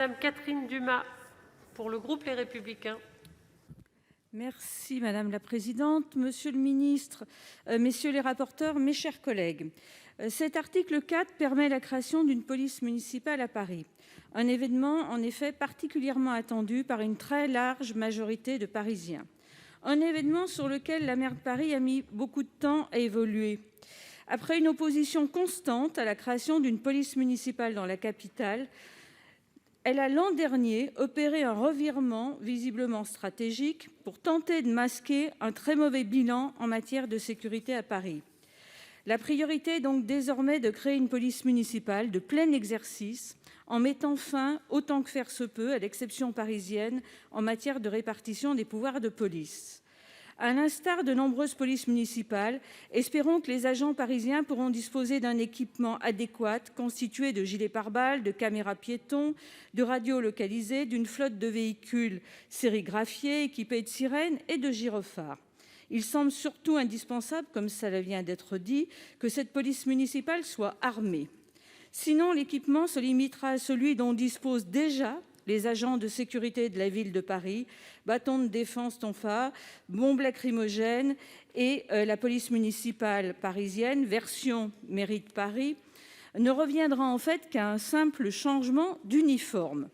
Madame Catherine Dumas, pour le groupe Les Républicains. Merci madame la présidente, monsieur le ministre, messieurs les rapporteurs, mes chers collègues. Cet article 4 permet la création d'une police municipale à Paris. Un événement en effet particulièrement attendu par une très large majorité de Parisiens. Un événement sur lequel la maire de Paris a mis beaucoup de temps à évoluer. Après une opposition constante à la création d'une police municipale dans la capitale, elle a l'an dernier opéré un revirement visiblement stratégique pour tenter de masquer un très mauvais bilan en matière de sécurité à Paris. La priorité est donc désormais de créer une police municipale de plein exercice en mettant fin, autant que faire se peut, à l'exception parisienne en matière de répartition des pouvoirs de police. À l'instar de nombreuses polices municipales, espérons que les agents parisiens pourront disposer d'un équipement adéquat constitué de gilets pare-balles, de caméras piétons, de radios localisées, d'une flotte de véhicules sérigraphiés équipés de sirènes et de gyrophares. Il semble surtout indispensable, comme cela vient d'être dit, que cette police municipale soit armée. Sinon, l'équipement se limitera à celui dont disposent déjà les agents de sécurité de la ville de Paris, bâtons de défense tonfa, bombes lacrymogènes et la police municipale parisienne, version mairie de Paris, ne reviendra en fait qu'à un simple changement d'uniforme.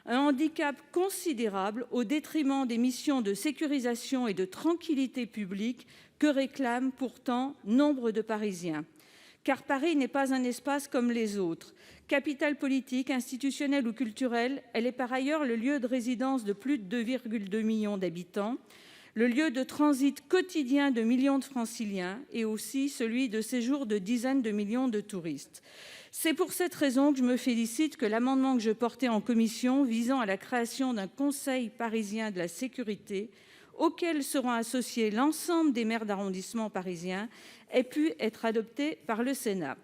Un handicap considérable au détriment des missions de sécurisation et de tranquillité publique que réclament pourtant nombre de Parisiens. Car Paris n'est pas un espace comme les autres. Capitale politique, institutionnelle ou culturelle, elle est par ailleurs le lieu de résidence de plus de 2,2 millions d'habitants, le lieu de transit quotidien de millions de Franciliens et aussi celui de séjour de dizaines de millions de touristes. C'est pour cette raison que je me félicite que l'amendement que je portais en commission visant à la création d'un conseil parisien de la sécurité, auquel seront associés l'ensemble des maires d'arrondissement parisiens, ait pu être adopté par le Sénat.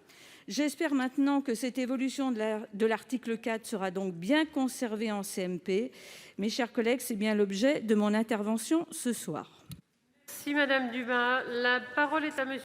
J'espère maintenant que cette évolution de l'article 4 sera donc bien conservée en CMP. Mes chers collègues, c'est bien l'objet de mon intervention ce soir. Merci Madame Dumas. La parole est à Monsieur